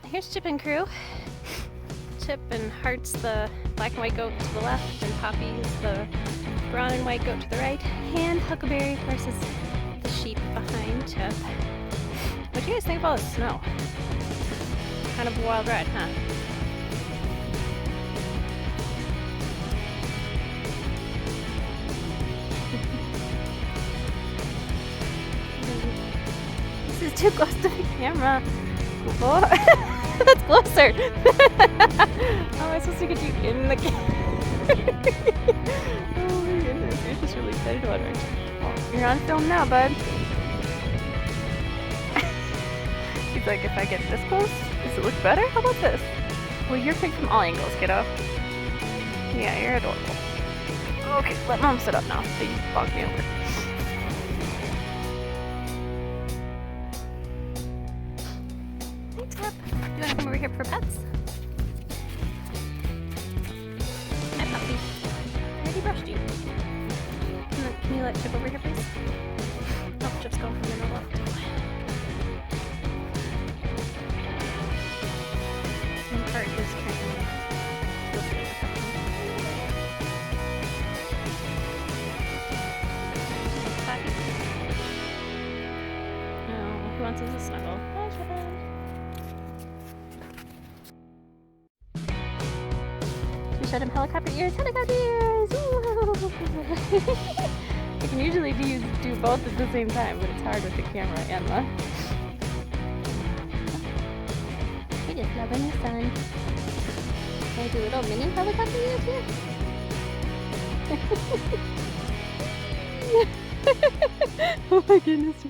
Here's Chip and crew. Chip and Heart's the black and white goat to the left, and Poppy's the brown and white goat to the right, and Huckleberry, of course, is the sheep behind Chip. What do you guys think about the snow? Kind of a wild ride, huh? This is too close to the camera. Oh, that's closer. How am I supposed to get you in the camera? Oh my goodness, you're just really excited about it. Well, you're on film now, bud. He's like, if I get this close, does it look better? How about this? Well, you're picked from all angles, kiddo. Yeah, you're adorable. Okay, let mom sit up now so you walk me over. Hey, Chip. You want to come over here for pets? Hi, puppy. I already brushed you. Can you let Chip over here, please? Oh, Chip's going from the left. And Cart is currently guilty of affection. Puppy. Oh, who wants us to snuggle? Hi, Chip. We showed him helicopter ears, helicopter ears! I can usually do both at the same time, but it's hard with the camera and the... We just loving the sun. Can I do little mini helicopter ears here? Oh my goodness.